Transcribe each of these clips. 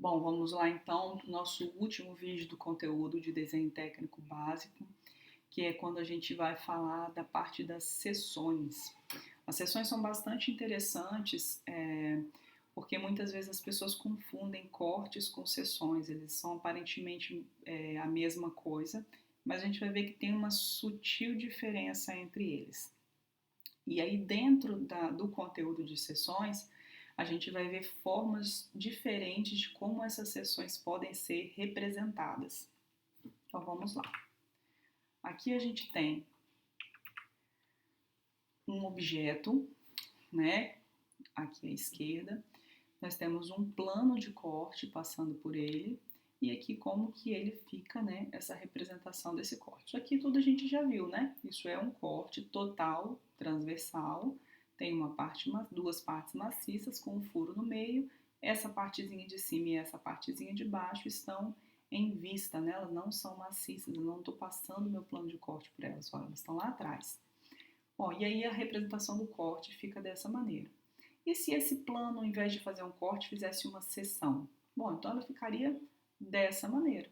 Bom, vamos lá então para o nosso último vídeo do conteúdo de desenho técnico básico, que é quando a gente vai falar da parte das seções. As seções são bastante interessantes, porque muitas vezes as pessoas confundem cortes com seções, eles são aparentemente a mesma coisa, mas a gente vai ver que tem uma sutil diferença entre eles. E aí, dentro do conteúdo de sessões, a gente vai ver formas diferentes de como essas sessões podem ser representadas. Então, vamos lá. Aqui a gente tem um objeto, né? Aqui à esquerda. Nós temos um plano de corte passando por ele. E aqui como que ele fica, né? Essa representação desse corte. Isso aqui tudo a gente já viu, né? Isso é um corte total, transversal. Tem duas partes maciças com um furo no meio. Essa partezinha de cima e essa partezinha de baixo estão em vista, né? Elas não são maciças, eu não estou passando meu plano de corte por elas, olha, elas estão lá atrás. Bom, e aí a representação do corte fica dessa maneira. E se esse plano, ao invés de fazer um corte, fizesse uma seção? Bom, então ela ficaria dessa maneira.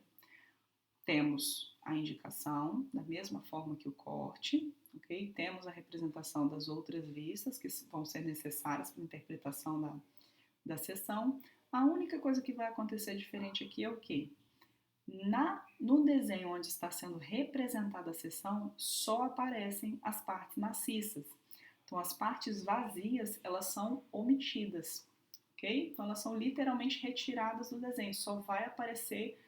Temos a indicação, da mesma forma que o corte, ok? Temos a representação das outras vistas, que vão ser necessárias para a interpretação da seção. A única coisa que vai acontecer diferente aqui é o quê? No desenho onde está sendo representada a seção, só aparecem as partes maciças. Então, as partes vazias, elas são omitidas, ok? Então, elas são literalmente retiradas do desenho. Só vai aparecer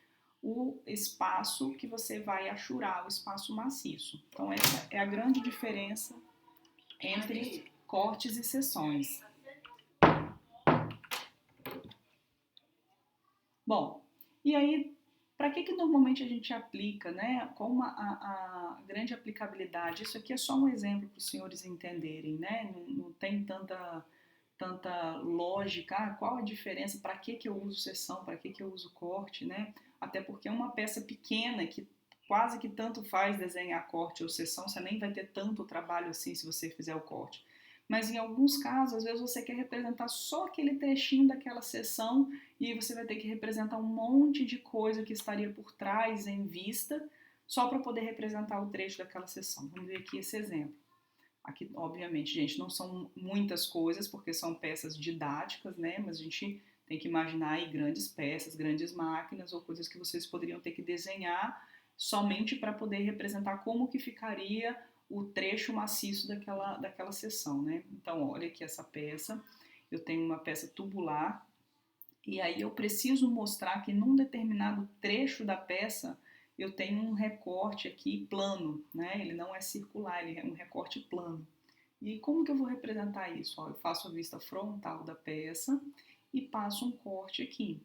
o espaço que você vai achurar, o espaço maciço. Então, essa é a grande diferença entre cortes e seções. Bom, e aí, para que normalmente a gente aplica, né? Qual a grande aplicabilidade? Isso aqui é só um exemplo para os senhores entenderem, né? Não tem tanta lógica, qual a diferença, para que eu uso seção, para que eu uso corte, né? Até porque é uma peça pequena que quase que tanto faz desenhar corte ou seção, você nem vai ter tanto trabalho assim se você fizer o corte. Mas em alguns casos, às vezes você quer representar só aquele trechinho daquela seção e aí você vai ter que representar um monte de coisa que estaria por trás em vista, só para poder representar o trecho daquela seção. Vamos ver aqui esse exemplo. Aqui, obviamente, gente, não são muitas coisas, porque são peças didáticas, né? Mas a gente tem que imaginar aí grandes peças, grandes máquinas ou coisas que vocês poderiam ter que desenhar somente para poder representar como que ficaria o trecho maciço daquela seção, né? Então, olha aqui essa peça. Eu tenho uma peça tubular e aí eu preciso mostrar que num determinado trecho da peça eu tenho um recorte aqui plano, né? Ele não é circular, ele é um recorte plano. E como que eu vou representar isso? Ó, eu faço a vista frontal da peça e passo um corte aqui.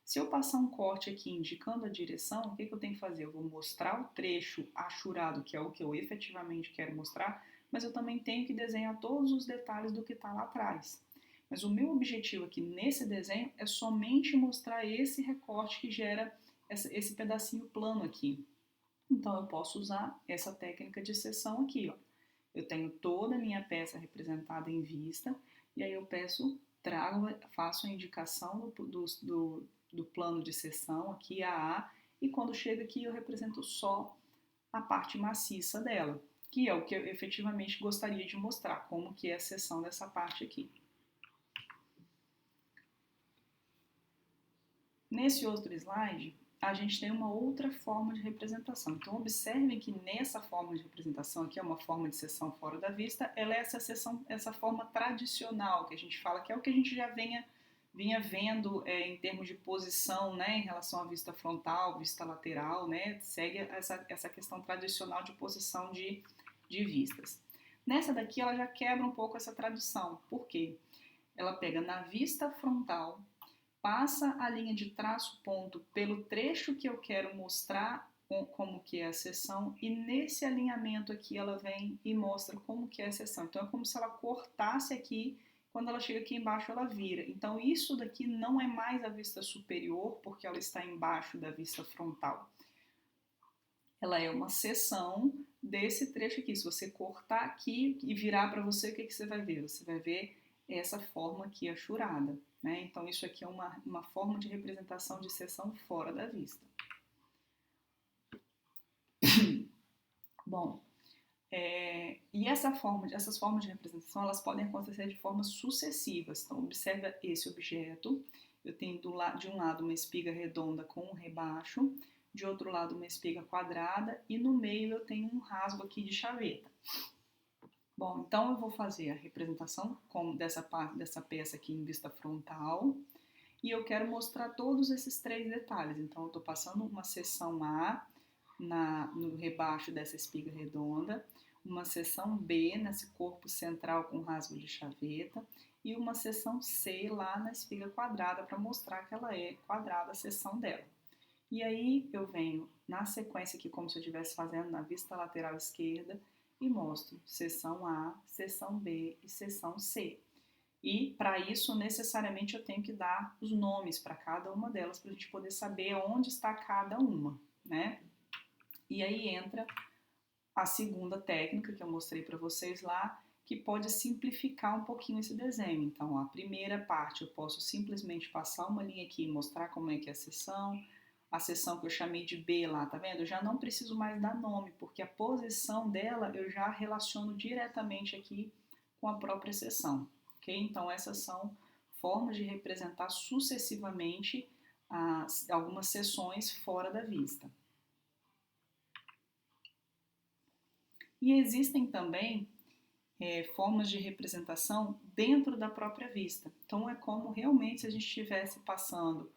Se eu passar um corte aqui indicando a direção, o que eu tenho que fazer? Eu vou mostrar o trecho achurado, que é o que eu efetivamente quero mostrar, mas eu também tenho que desenhar todos os detalhes do que está lá atrás. Mas o meu objetivo aqui nesse desenho é somente mostrar esse recorte que gera esse pedacinho plano aqui. Então eu posso usar essa técnica de seção aqui, ó. Eu tenho toda a minha peça representada em vista, e aí eu faço a indicação do plano de seção, aqui a, e quando chega aqui eu represento só a parte maciça dela, que é o que eu efetivamente gostaria de mostrar, como que é a seção dessa parte aqui. Nesse outro slide, a gente tem uma outra forma de representação. Então, observem que nessa forma de representação, aqui é uma forma de seção fora da vista, ela é essa forma tradicional, que a gente fala que é o que a gente já vinha vendo em termos de posição, né, em relação à vista frontal, vista lateral, né, segue essa questão tradicional de posição de vistas. Nessa daqui, ela já quebra um pouco essa tradição. Por quê? Ela pega na vista frontal, passa a linha de traço ponto pelo trecho que eu quero mostrar como que é a seção, e nesse alinhamento aqui ela vem e mostra como que é a seção. Então é como se ela cortasse aqui, quando ela chega aqui embaixo ela vira. Então isso daqui não é mais a vista superior, porque ela está embaixo da vista frontal. Ela é uma seção desse trecho aqui. Se você cortar aqui e virar para você, o que você vai ver? Você vai ver essa forma aqui achurada, né? Então, isso aqui é uma forma de representação de seção fora da vista. Bom, e essas formas de representação, elas podem acontecer de formas sucessivas. Então, observa esse objeto. Eu tenho de um lado uma espiga redonda com um rebaixo, de outro lado uma espiga quadrada e no meio eu tenho um rasgo aqui de chaveta. Bom, então eu vou fazer a representação dessa peça aqui em vista frontal e eu quero mostrar todos esses 3 detalhes. Então eu estou passando uma seção A no rebaixo dessa espiga redonda, uma seção B nesse corpo central com rasgo de chaveta e uma seção C lá na espiga quadrada para mostrar que ela é quadrada a seção dela. E aí eu venho na sequência aqui como se eu estivesse fazendo na vista lateral esquerda e mostro seção A, seção B e seção C. E para isso necessariamente eu tenho que dar os nomes para cada uma delas para a gente poder saber onde está cada uma, né? E aí entra a segunda técnica que eu mostrei para vocês lá, que pode simplificar um pouquinho esse desenho. Então, a primeira parte eu posso simplesmente passar uma linha aqui e mostrar como é que é a seção que eu chamei de B lá, tá vendo? Eu já não preciso mais dar nome, porque a posição dela eu já relaciono diretamente aqui com a própria seção, ok? Então, essas são formas de representar sucessivamente algumas seções fora da vista. E existem também formas de representação dentro da própria vista. Então é como realmente se a gente estivesse passando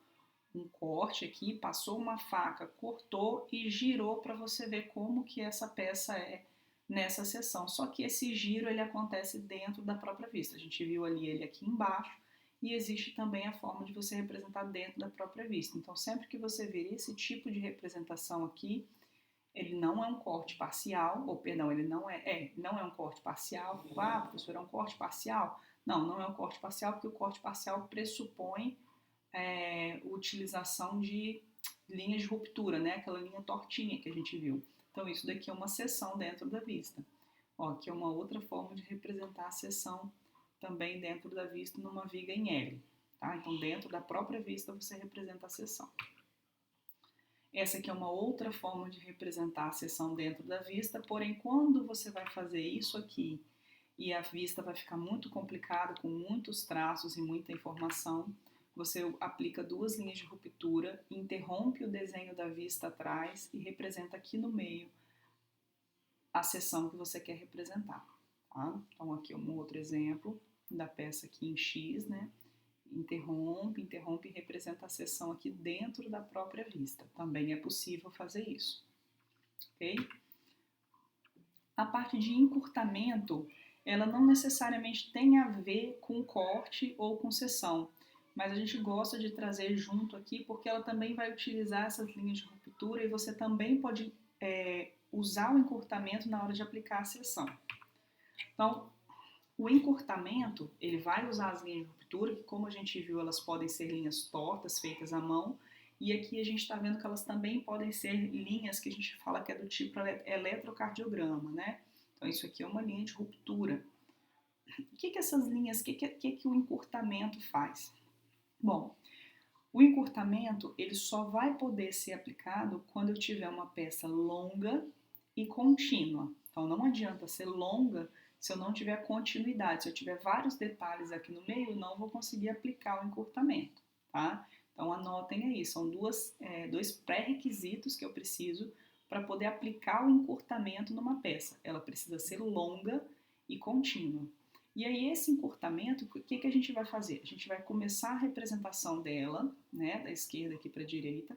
um corte aqui, passou uma faca, cortou e girou para você ver como que essa peça é nessa seção. Só que esse giro ele acontece dentro da própria vista. A gente viu ali ele aqui embaixo e existe também a forma de você representar dentro da própria vista. Então sempre que você ver esse tipo de representação aqui, ele não é um corte parcial, ou perdão, ele não é um corte parcial. Ah, professor, é um corte parcial? Não, não é um corte parcial, porque o corte parcial pressupõe utilização de linhas de ruptura, né? Aquela linha tortinha que a gente viu. Então, isso daqui é uma seção dentro da vista. Ó, aqui é uma outra forma de representar a seção também dentro da vista numa viga em L. Tá? Então, dentro da própria vista, você representa a seção. Essa aqui é uma outra forma de representar a seção dentro da vista, porém, quando você vai fazer isso aqui e a vista vai ficar muito complicada, com muitos traços e muita informação, você aplica 2 linhas de ruptura, interrompe o desenho da vista atrás e representa aqui no meio a seção que você quer representar. Tá? Então, aqui é um outro exemplo da peça aqui em X, né? Interrompe e representa a seção aqui dentro da própria vista. Também é possível fazer isso, ok? A parte de encurtamento, ela não necessariamente tem a ver com corte ou com seção, mas a gente gosta de trazer junto aqui porque ela também vai utilizar essas linhas de ruptura e você também pode usar o encurtamento na hora de aplicar a seção. Então, o encurtamento, ele vai usar as linhas de ruptura, que como a gente viu, elas podem ser linhas tortas, feitas à mão, e aqui a gente está vendo que elas também podem ser linhas que a gente fala que é do tipo eletrocardiograma, né? Então isso aqui é uma linha de ruptura. O que essas linhas, o que o encurtamento faz? Bom, o encurtamento, ele só vai poder ser aplicado quando eu tiver uma peça longa e contínua. Então não adianta ser longa se eu não tiver continuidade. Se eu tiver vários detalhes aqui no meio, eu não vou conseguir aplicar o encurtamento, tá? Então anotem aí, são dois pré-requisitos que eu preciso para poder aplicar o encurtamento numa peça. Ela precisa ser longa e contínua. E aí esse encurtamento, o que a gente vai fazer? A gente vai começar a representação dela, né, da esquerda aqui para a direita,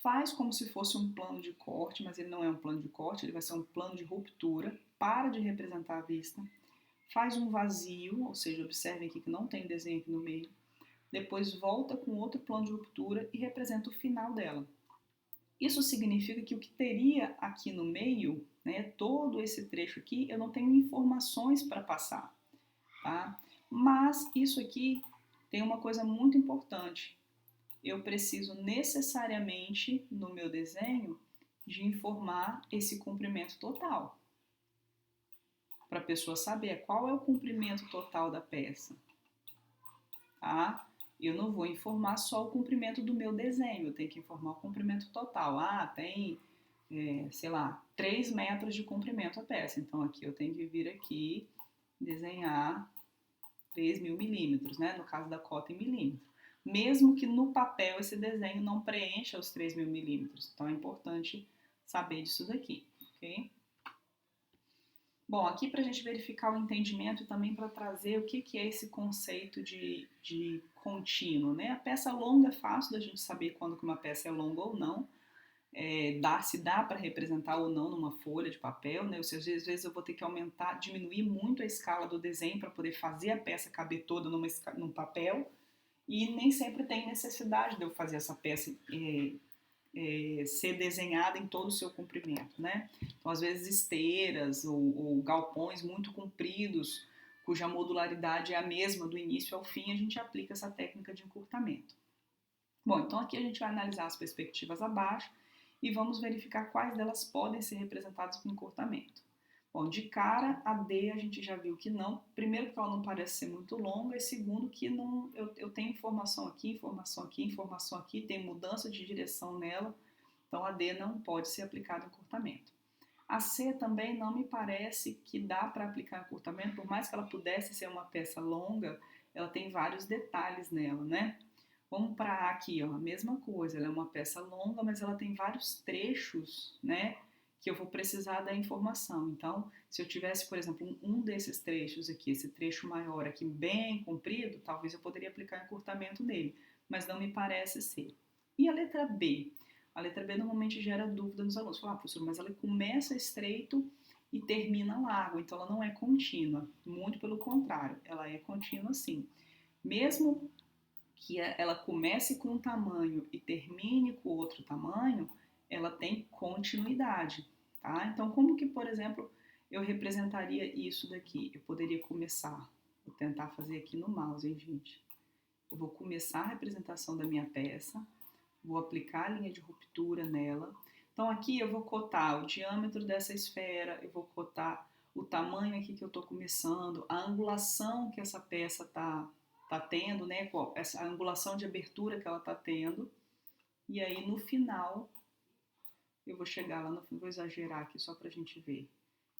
faz como se fosse um plano de corte, mas ele não é um plano de corte, ele vai ser um plano de ruptura, para de representar a vista, faz um vazio, ou seja, observem aqui que não tem desenho aqui no meio, depois volta com outro plano de ruptura e representa o final dela. Isso significa que o que teria aqui no meio, né, todo esse trecho aqui, eu não tenho informações para passar, tá? Mas isso aqui tem uma coisa muito importante. Eu preciso necessariamente, no meu desenho, de informar esse comprimento total. para a pessoa saber qual é o comprimento total da peça, tá? Eu não vou informar só o comprimento do meu desenho, eu tenho que informar o comprimento total. Ah, tem, sei lá, 3 metros de comprimento a peça, então aqui eu tenho que vir aqui desenhar 3.000 milímetros, né? No caso da cota em milímetro. Mesmo que no papel esse desenho não preencha os 3.000 milímetros. Então é importante saber disso daqui, ok? Bom, aqui para a gente verificar o entendimento e também para trazer o que é esse conceito de contínuo, né? A peça longa é fácil da gente saber quando que uma peça é longa ou não. Se dá para representar ou não numa folha de papel, né? Ou seja, às vezes eu vou ter que aumentar, diminuir muito a escala do desenho para poder fazer a peça caber toda num papel, e nem sempre tem necessidade de eu fazer essa peça ser desenhada em todo o seu comprimento, né? Então, às vezes, esteiras ou galpões muito compridos, cuja modularidade é a mesma do início ao fim, a gente aplica essa técnica de encurtamento. Bom, então aqui a gente vai analisar as perspectivas abaixo e vamos verificar quais delas podem ser representadas com encurtamento. Bom, de cara, a D a gente já viu que não. Primeiro, porque ela não parece ser muito longa, e segundo, que não, eu tenho informação aqui, informação aqui, informação aqui, tem mudança de direção nela, então a D não pode ser aplicada em encurtamento. A C também não me parece que dá para aplicar encurtamento, por mais que ela pudesse ser uma peça longa, ela tem vários detalhes nela, né? Vamos para A aqui, ó, a mesma coisa, ela é uma peça longa, mas ela tem vários trechos, né, que eu vou precisar da informação. Então, se eu tivesse, por exemplo, um desses trechos aqui, esse trecho maior aqui, bem comprido, talvez eu poderia aplicar encurtamento nele, mas não me parece ser. E a letra B? A letra B normalmente gera dúvida nos alunos. Fala, professor, mas ela começa estreito e termina largo, então ela não é contínua. Muito pelo contrário, ela é contínua sim. Mesmo que ela comece com um tamanho e termine com outro tamanho, ela tem continuidade, tá? Então, como que, por exemplo, eu representaria isso daqui? Eu poderia começar, vou tentar fazer aqui no mouse, hein, gente? Eu vou começar a representação da minha peça, vou aplicar a linha de ruptura nela. Então, aqui eu vou cotar o diâmetro dessa esfera, eu vou cotar o tamanho aqui que eu estou começando, a angulação que essa peça tá tendo, né? Essa angulação de abertura que ela tá tendo. E aí no final, eu vou chegar lá no final, vou exagerar aqui só pra gente ver.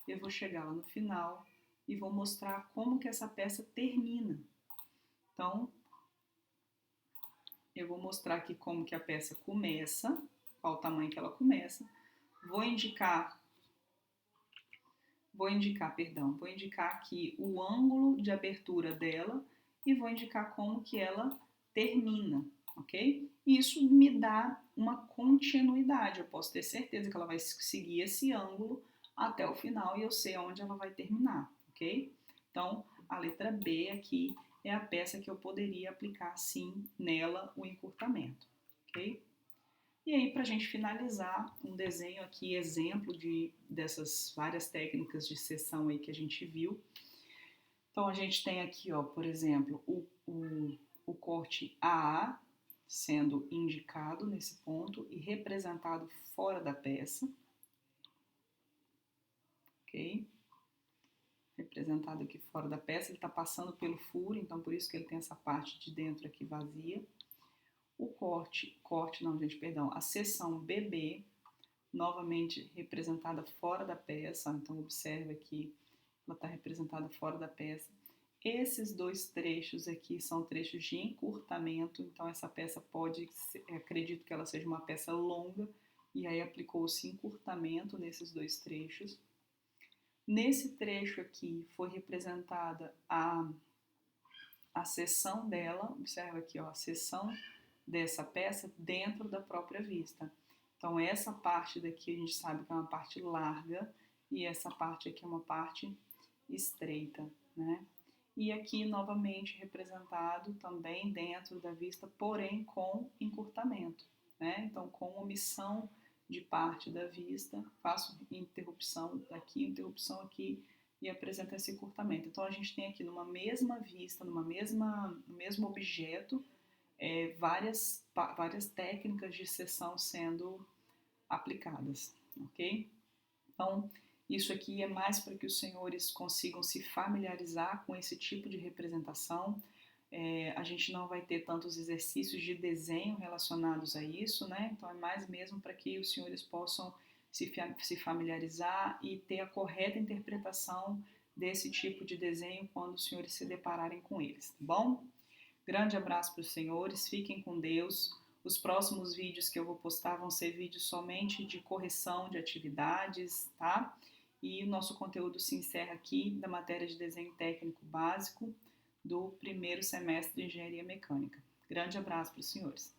Eu vou chegar lá no final e vou mostrar como que essa peça termina. Então, eu vou mostrar aqui como que a peça começa, qual o tamanho que ela começa. Vou indicar aqui o ângulo de abertura dela e vou indicar como que ela termina, ok? Isso me dá uma continuidade, eu posso ter certeza que ela vai seguir esse ângulo até o final e eu sei onde ela vai terminar, ok? Então, a letra B aqui é a peça que eu poderia aplicar, sim, nela o encurtamento, ok? E aí, para a gente finalizar, um desenho aqui, exemplo dessas várias técnicas de seção aí que a gente viu. Então, a gente tem aqui, ó, por exemplo, o corte AA sendo indicado nesse ponto e representado fora da peça, ok? Representado aqui fora da peça, ele está passando pelo furo, então por isso que ele tem essa parte de dentro aqui vazia. O a seção BB, novamente representada fora da peça, então observa que ela está representada fora da peça. Esses dois trechos aqui são trechos de encurtamento, então essa peça pode, acredito que ela seja uma peça longa, e aí aplicou-se encurtamento nesses dois trechos. Nesse trecho aqui foi representada a seção dela, observa aqui, ó, a seção dessa peça dentro da própria vista. Então, essa parte daqui a gente sabe que é uma parte larga e essa parte aqui é uma parte estreita, né? E aqui, novamente, representado também dentro da vista, porém com encurtamento, né? Então, com omissão de parte da vista, faço interrupção aqui e apresento esse encurtamento. Então, a gente tem aqui numa mesma vista, no mesmo objeto, várias técnicas de seção sendo aplicadas, ok? Então, Isso aqui é mais para que os senhores consigam se familiarizar com esse tipo de representação. A gente não vai ter tantos exercícios de desenho relacionados a isso, né? Então é mais mesmo para que os senhores possam se familiarizar e ter a correta interpretação desse tipo de desenho quando os senhores se depararem com eles, tá bom? Grande abraço para os senhores, fiquem com Deus. Os próximos vídeos que eu vou postar vão ser vídeos somente de correção de atividades, tá? E o nosso conteúdo se encerra aqui da matéria de desenho técnico básico do primeiro semestre de Engenharia Mecânica. Grande abraço para os senhores.